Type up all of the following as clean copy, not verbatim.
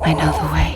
I know the way.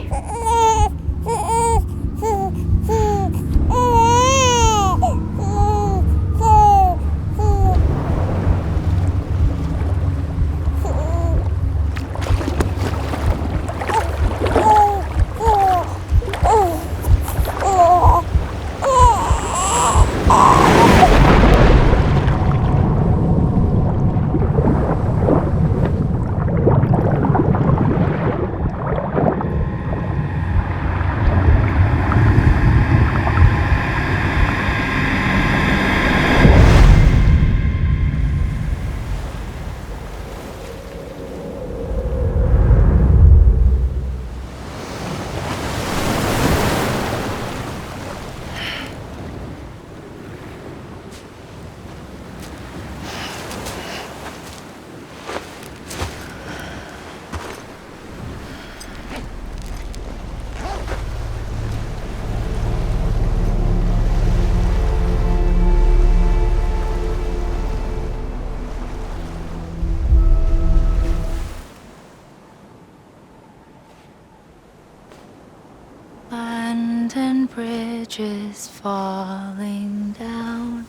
And bridges falling down,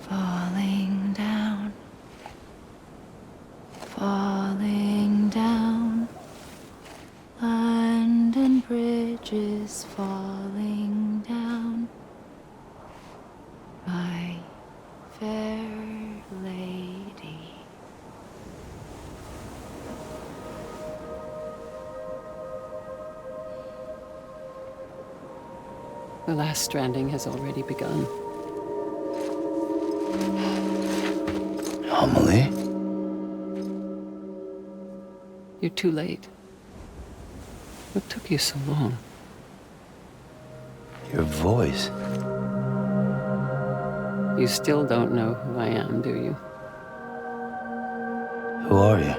falling down, falling down. London bridges falling down, my fair lady. The last stranding has already begun. Amelie? You're too late. What took you so long? Your voice. You still don't know who I am, do you? Who are you?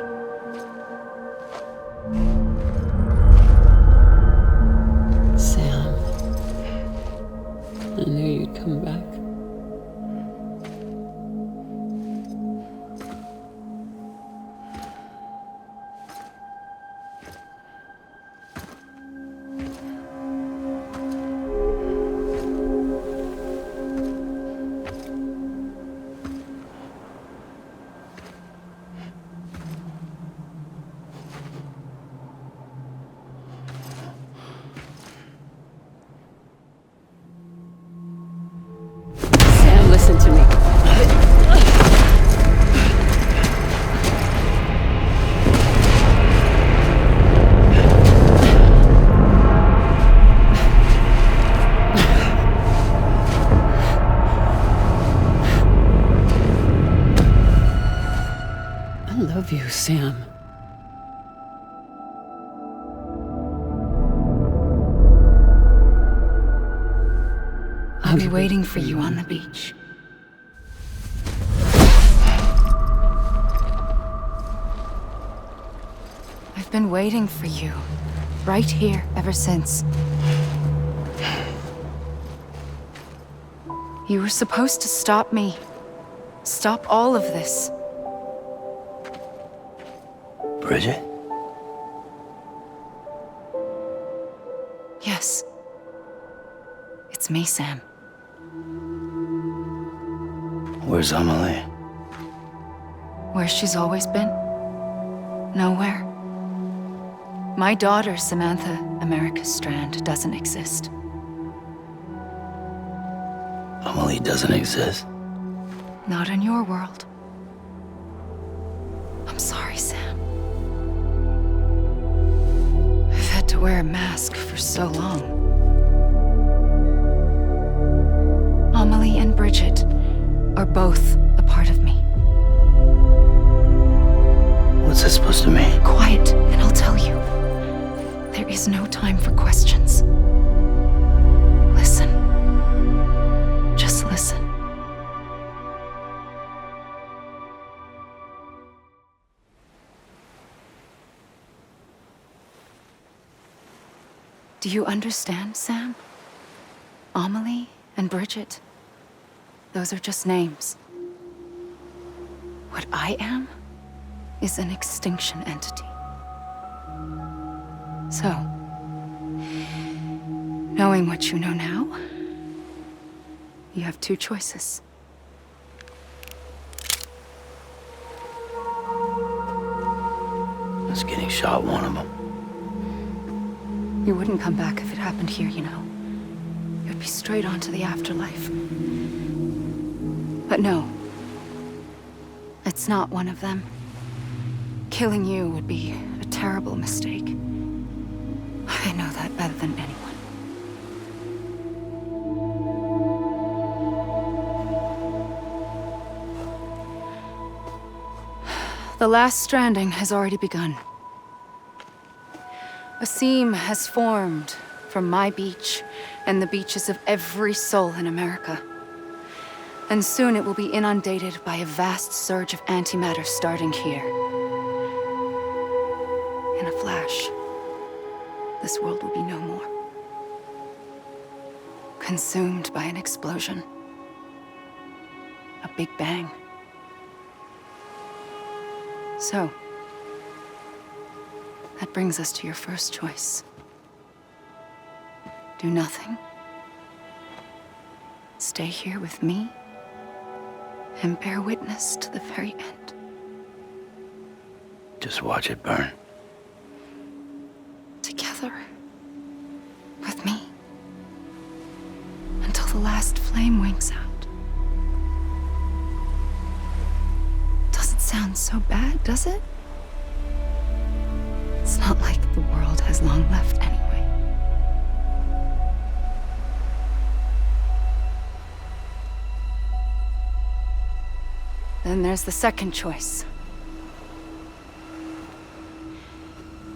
Sam. I knew you'd come back. Sam, listen to me. I love you, Sam. I'll be waiting for you on the beach. I've been waiting for you, right here, ever since. You were supposed to stop me. Stop all of this. Bridget? Yes. It's me, Sam. Where's Amelie? Where she's always been. Nowhere. My daughter, Samantha America Strand, doesn't exist. Amelie doesn't exist? Not in your world. I'm sorry, Sam. I've had to wear a mask for so long. Amelie and Bridget are both a part of me. What's that supposed to mean? Quiet, and I'll tell you. There is no time for questions. Listen. Just listen. Do you understand, Sam? Amelie and Bridget, those are just names. What I am is an extinction entity. So, knowing what you know now, you have two choices. Is getting shot one of them? You wouldn't come back if it happened here, you know. You'd be straight on to the afterlife. But no. It's not one of them. Killing you would be a terrible mistake. I know that better than anyone. The last stranding has already begun. A seam has formed from my beach and the beaches of every soul in America. And soon it will be inundated by a vast surge of antimatter starting here. In a flash, this world will be no more. Consumed by an explosion. A big bang. So, that brings us to your first choice. Do nothing. Stay here with me and bear witness to the very end. Just watch it burn. Together. With me. Until the last flame winks out. Doesn't sound so bad, does it? It's not like the world has long left anyway. Then there's the second choice.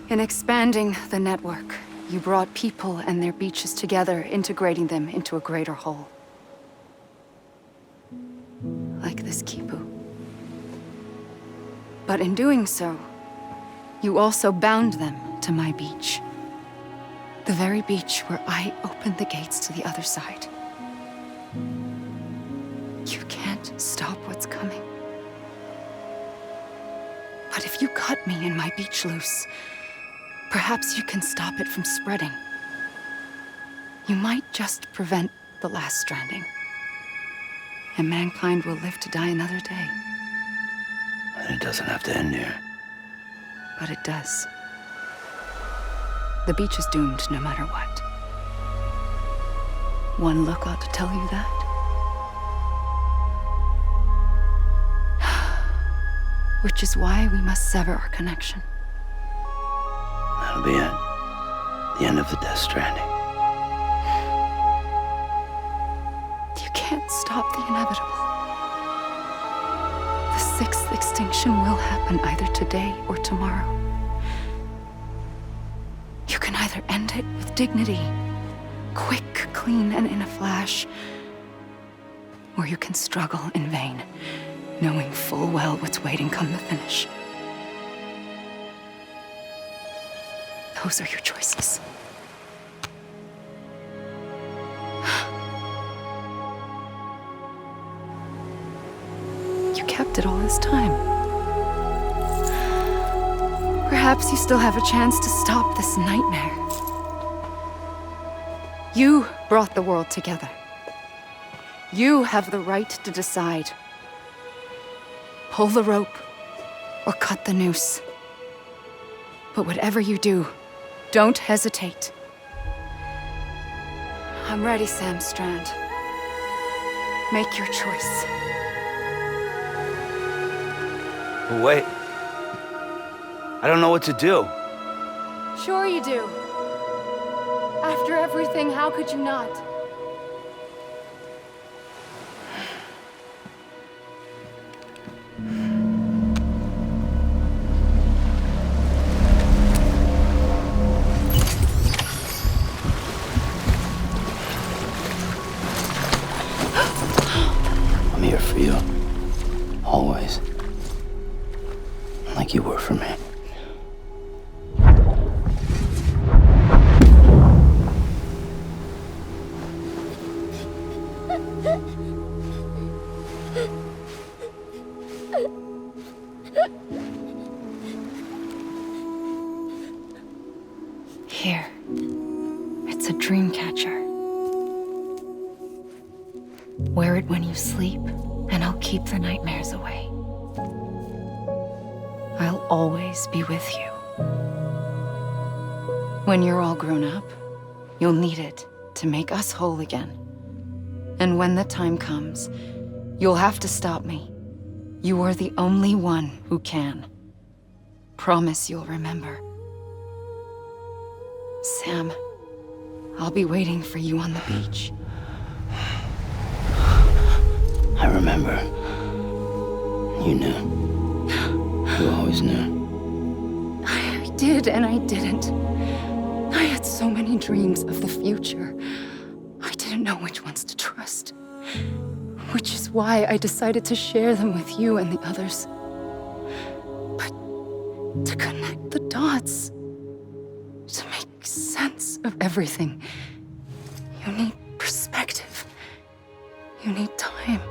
In expanding the network, you brought people and their beaches together, integrating them into a greater whole. Like this Kipu. But in doing so, you also bound them to my beach. The very beach where I opened the gates to the other side. You can't stop what's coming. But if you cut me and my beach loose, perhaps you can stop it from spreading. You might just prevent the last stranding. And mankind will live to die another day. And it doesn't have to end here. But it does. The beach is doomed no matter what. One look ought to tell you that. Which is why we must sever our connection. That'll be it. The end of the Death Stranding. You can't stop the inevitable. The sixth extinction will happen either today or tomorrow. You can either end it with dignity, quick, clean, and in a flash, or you can struggle in vain, knowing full well what's waiting come the finish. Those are your choices. You kept it all this time. Perhaps you still have a chance to stop this nightmare. You brought the world together. You have the right to decide. Pull the rope or cut the noose. But whatever you do, don't hesitate. I'm ready, Sam Strand. Make your choice. Wait. I don't know what to do. Sure you do. After everything, how could you not? I'm here for you. Always. Like you were for me. Here. It's a dream catcher. Wear it when you sleep, and I'll keep the nightmares away. I'll always be with you. When you're all grown up, you'll need it to make us whole again. And when the time comes, you'll have to stop me. You are the only one who can. Promise you'll remember. Sam, I'll be waiting for you on the beach. I remember. You knew. You always knew. I did and I didn't. I had so many dreams of the future. I didn't know which ones to trust. Which is why I decided to share them with you and the others. But to connect the dots, to make sense of everything, you need perspective. You need time.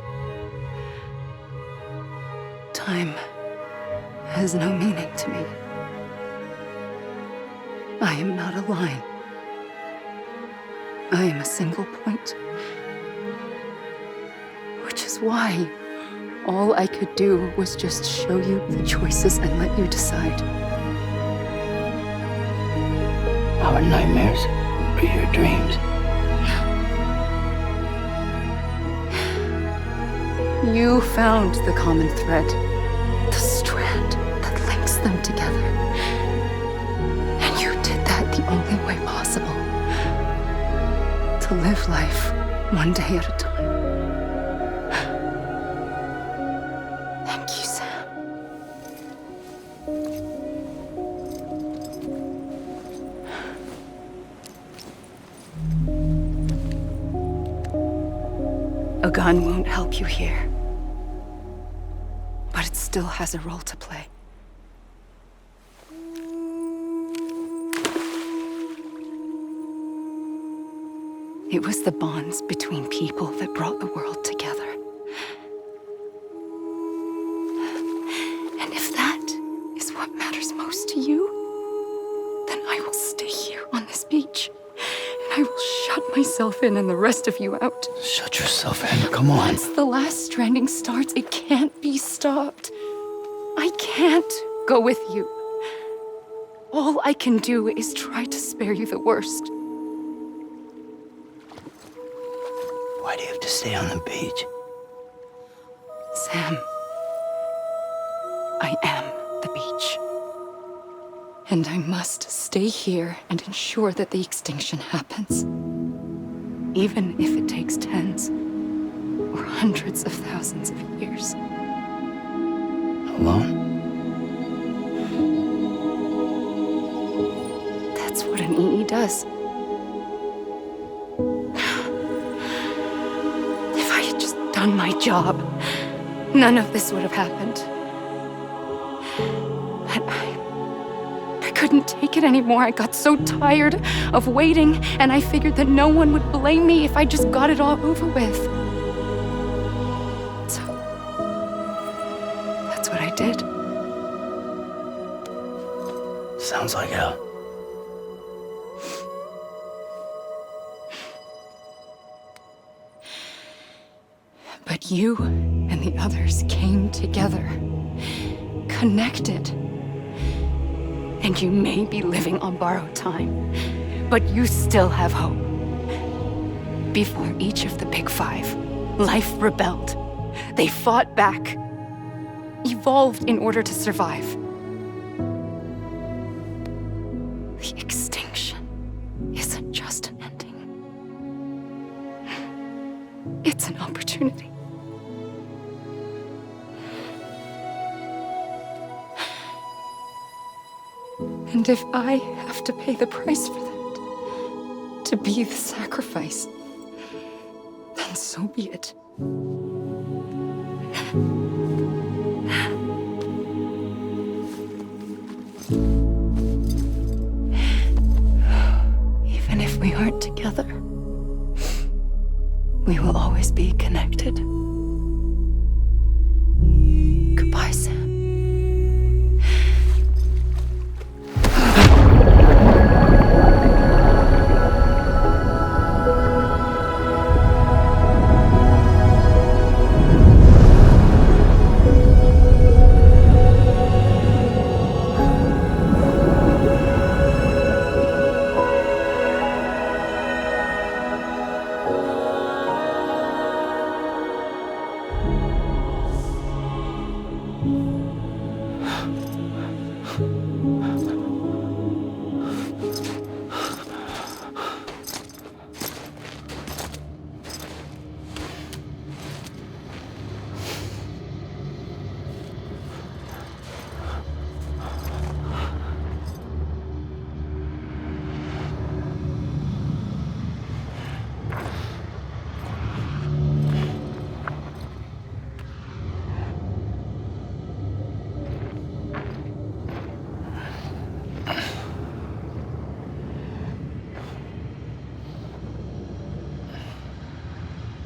Time has no meaning to me. I am not a line. I am a single point. Which is why all I could do was just show you the choices and let you decide. Our nightmares are your dreams. You found the common thread, the strand that links them together. And you did that the only way possible. To live life one day at a time. Thank you, Sam. A gun won't help you here. But it still has a role to play. It was the bonds between people that brought the world together. And if that is what matters most to you, then I will stay here on this beach. And I will shut myself in and the rest of you out. Shut yourself in. Come on. Once the last stranding starts, it can't be stopped. I can't go with you. All I can do is try to spare you the worst. Why do you have to stay on the beach? Sam, I am the beach. And I must stay here and ensure that the extinction happens. Even if it takes tens or hundreds of thousands of years. Alone? That's what an EE does. If I had just done my job, none of this would have happened. But I couldn't take it anymore. I got so tired of waiting, and I figured that no one would blame me if I just got it all over with. So, that's what I did. Sounds like hell. But you and the others came together, connected. And you may be living on borrowed time, but you still have hope. Before each of the Big Five, life rebelled. They fought back, evolved in order to survive. The extinction isn't just an ending. It's an opportunity. And if I have to pay the price for that, to be the sacrifice, then so be it. Even if we aren't together, we will always be connected. Goodbye, Sam.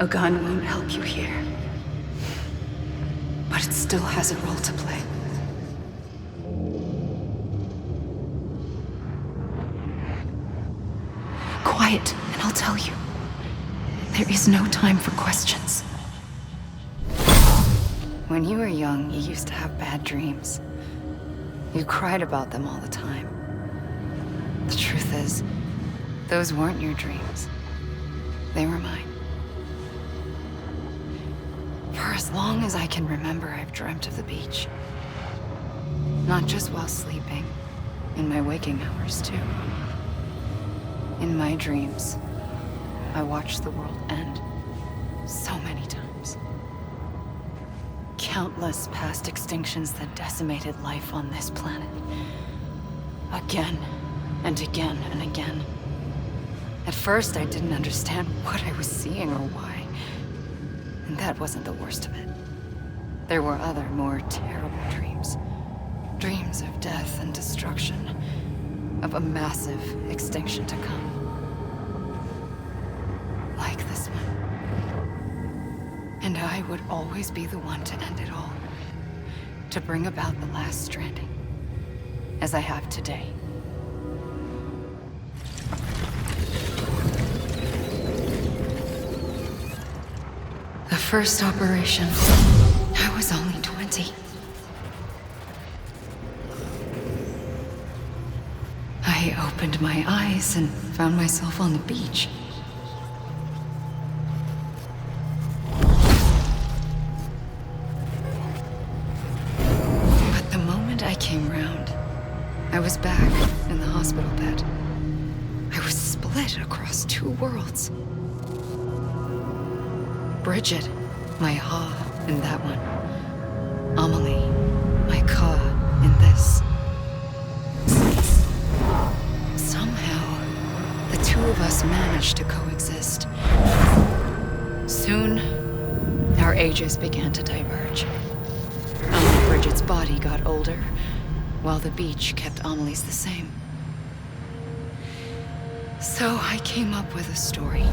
A gun won't help you here. But it still has a role to play. Quiet, and I'll tell you. There is no time for questions. When you were young, you used to have bad dreams. You cried about them all the time. The truth is, those weren't your dreams. They were mine. For as long as I can remember, I've dreamt of the beach. Not just while sleeping, in my waking hours too. In my dreams, I watched the world end so many times. Countless past extinctions that decimated life on this planet. Again and again and again. At first, I didn't understand what I was seeing or why. And that wasn't the worst of it. There were other, more terrible dreams. Dreams of death and destruction. Of a massive extinction to come. Like this one. And I would always be the one to end it all. To bring about the last stranding. As I have today. The first operation, I was only 20. I opened my eyes and found myself on the beach. But the moment I came round, I was back in the hospital bed. I was split across two worlds. Bridget, my Ha in that one. Amelie, my Ka in this. Somehow, the two of us managed to coexist. Soon, our ages began to diverge. Only Bridget's body got older, while the beach kept Amelie's the same. So I came up with a story.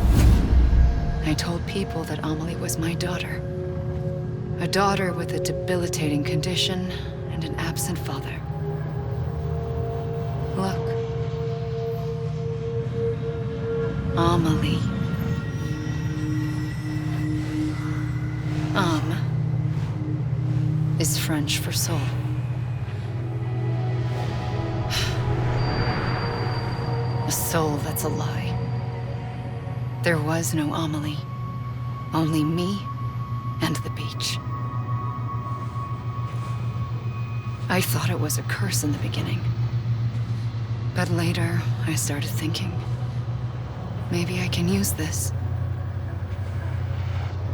I told people that Amelie was my daughter. A daughter with a debilitating condition and an absent father. Look. Amelie. Is French for soul. A soul that's a lie. There was no Amelie. Only me and the beach. I thought it was a curse in the beginning. But later, I started thinking, maybe I can use this.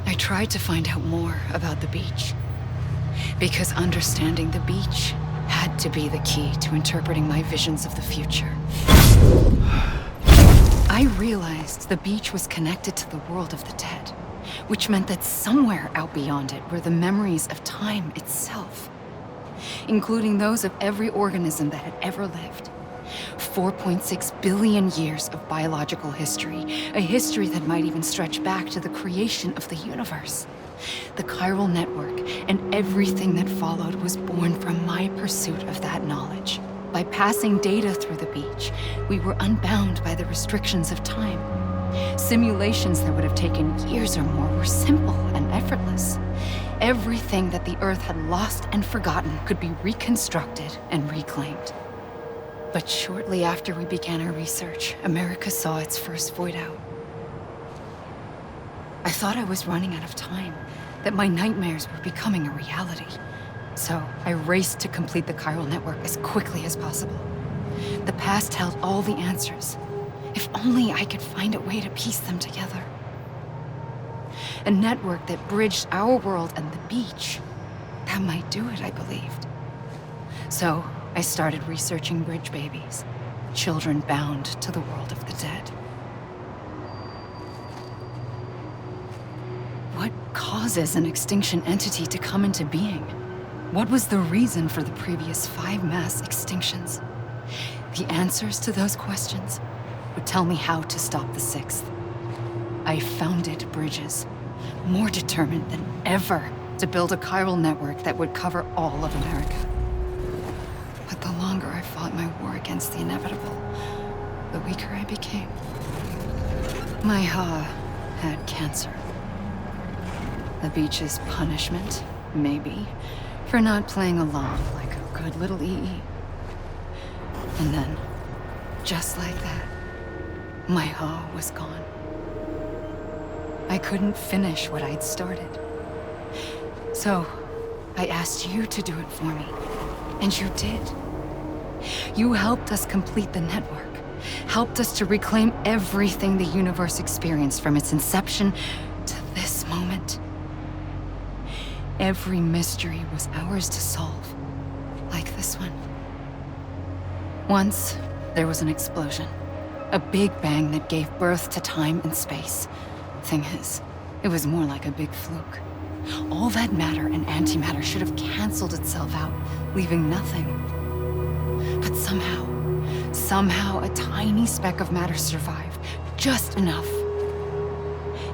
I tried to find out more about the beach. Because understanding the beach had to be the key to interpreting my visions of the future. I realized the beach was connected to the world of the dead, which meant that somewhere out beyond it were the memories of time itself, including those of every organism that had ever lived. 4.6 billion years of biological history, a history that might even stretch back to the creation of the universe. The chiral network and everything that followed was born from my pursuit of that knowledge. By passing data through the beach, we were unbound by the restrictions of time. Simulations that would have taken years or more were simple and effortless. Everything that the Earth had lost and forgotten could be reconstructed and reclaimed. But shortly after we began our research, America saw its first void out. I thought I was running out of time, that my nightmares were becoming a reality. So I raced to complete the chiral network as quickly as possible. The past held all the answers. If only I could find a way to piece them together. A network that bridged our world and the beach. That might do it, I believed. So I started researching bridge babies, children bound to the world of the dead. What causes an extinction entity to come into being? What was the reason for the previous 5 mass extinctions? The answers to those questions would tell me how to stop the 6th. I founded bridges, more determined than ever to build a chiral network that would cover all of America. But the longer I fought my war against the inevitable, the weaker I became. My Ha had cancer. The beach's punishment, maybe, for not playing along like a good little EE. And then, just like that, my Ha was gone. I couldn't finish what I'd started. So, I asked you to do it for me, and you did. You helped us complete the network, helped us to reclaim everything the universe experienced from its inception to this moment. Every mystery was ours to solve, like this one. Once, there was an explosion. A big bang that gave birth to time and space. Thing is, it was more like a big fluke. All that matter and antimatter should have canceled itself out, leaving nothing. But somehow a tiny speck of matter survived. Just enough.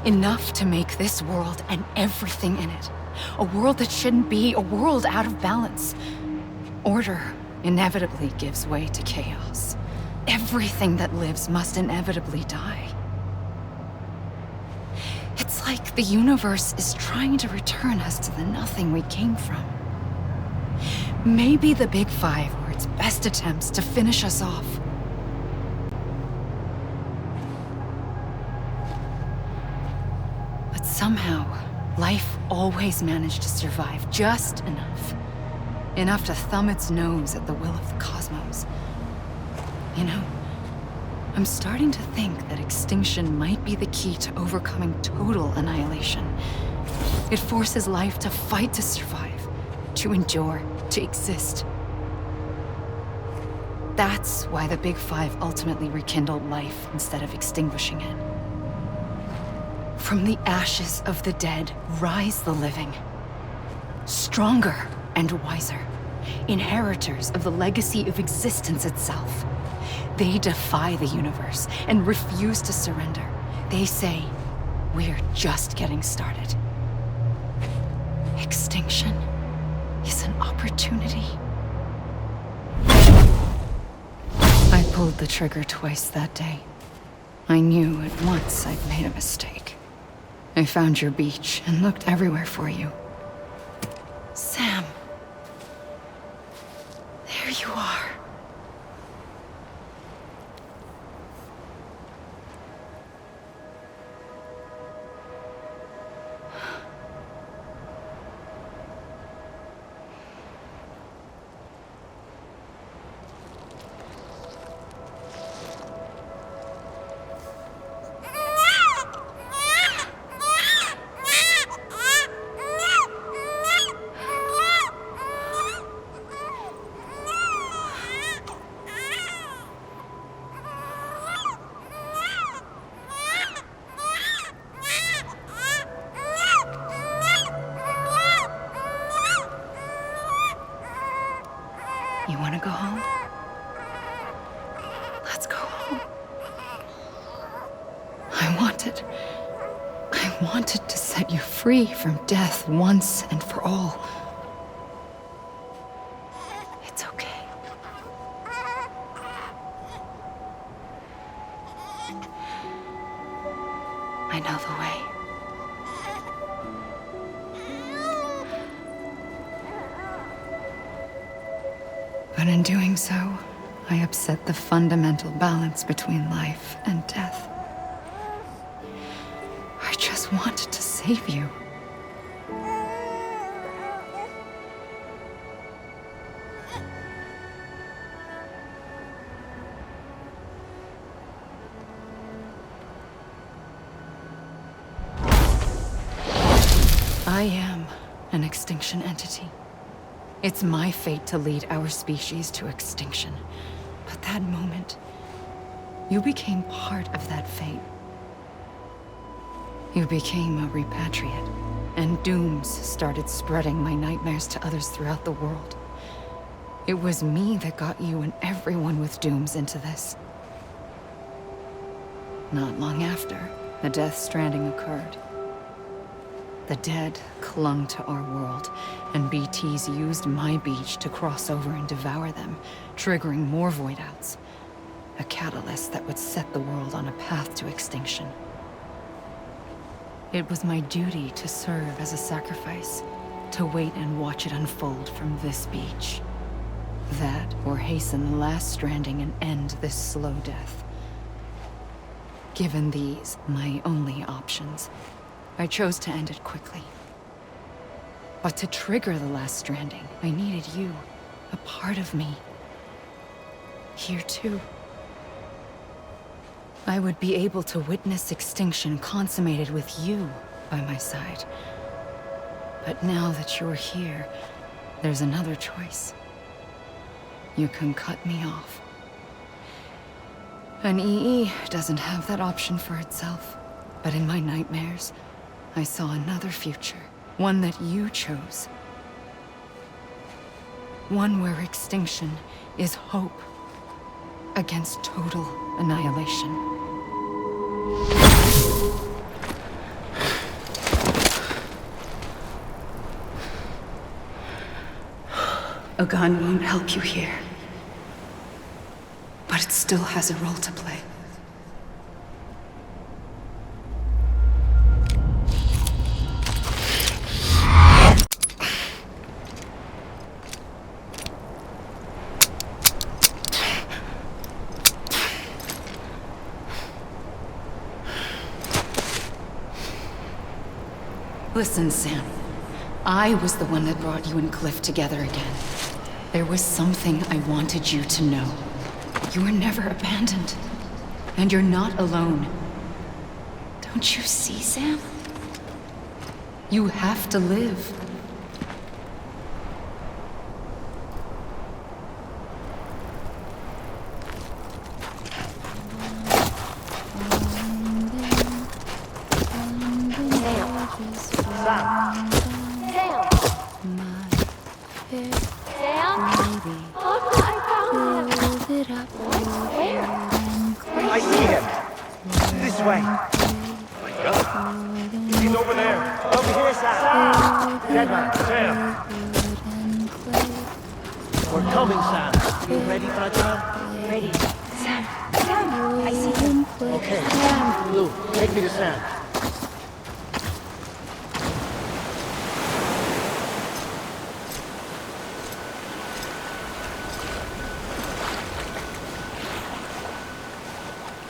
Enough to make this world and everything in it. A world that shouldn't be, a world out of balance. Order inevitably gives way to chaos. Everything that lives must inevitably die. It's like the universe is trying to return us to the nothing we came from. Maybe the Big Five were its best attempts to finish us off. But somehow, life always managed to survive just enough. Enough to thumb its nose at the will of the cosmos. You know, I'm starting to think that extinction might be the key to overcoming total annihilation. It forces life to fight to survive, to endure, to exist. That's why the Big Five ultimately rekindled life instead of extinguishing it. From the ashes of the dead rise the living. Stronger and wiser. Inheritors of the legacy of existence itself. They defy the universe and refuse to surrender. They say, we're just getting started. Extinction is an opportunity. I pulled the trigger twice that day. I knew at once I'd made a mistake. I found your beach and looked everywhere for you. Sam. There you are. You want to go home? Let's go home. I wanted to set you free from death once and for all. It's okay. I know the way. But in doing so, I upset the fundamental balance between life and death. I just wanted to save you. I am an extinction entity. It's my fate to lead our species to extinction. But that moment, you became part of that fate. You became a repatriate, and dooms started spreading my nightmares to others throughout the world. It was me that got you and everyone with dooms into this. Not long after, the Death Stranding occurred. The dead clung to our world, and BTs used my beach to cross over and devour them, triggering more void outs. A catalyst that would set the world on a path to extinction. It was my duty to serve as a sacrifice, to wait and watch it unfold from this beach. That, or hasten the last stranding and end this slow death. Given these, my only options, I chose to end it quickly. But to trigger the last stranding, I needed you, a part of me. Here too. I would be able to witness extinction consummated with you by my side. But now that you're here, there's another choice. You can cut me off. An EE doesn't have that option for itself. But in my nightmares, I saw another future. One that you chose. One where extinction is hope against total annihilation. A gun won't help you here. But it still has a role to play. Listen, Sam. I was the one that brought you and Cliff together again. There was something I wanted you to know. You were never abandoned. And you're not alone. Don't you see, Sam? You have to live. I see him. This way. My God. He's over there. Over here, Sam. Dead man. Sam. We're coming, Sam. You ready, fragile? Ready. Sam. Sam. I see him. Okay. Blue, take me to Sam.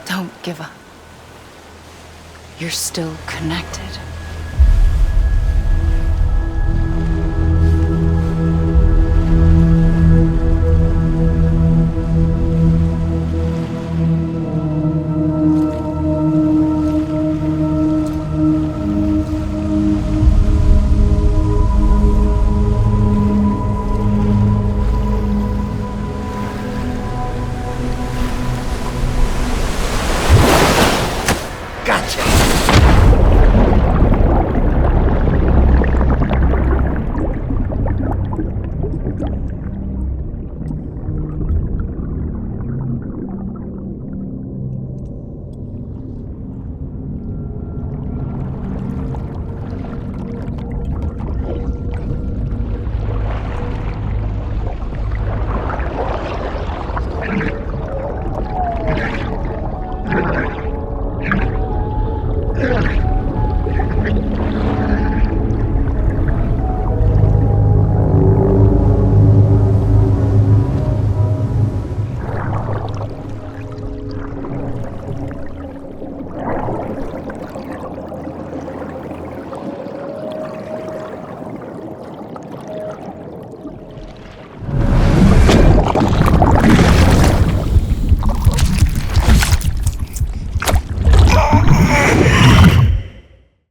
Don't give up. You're still connected.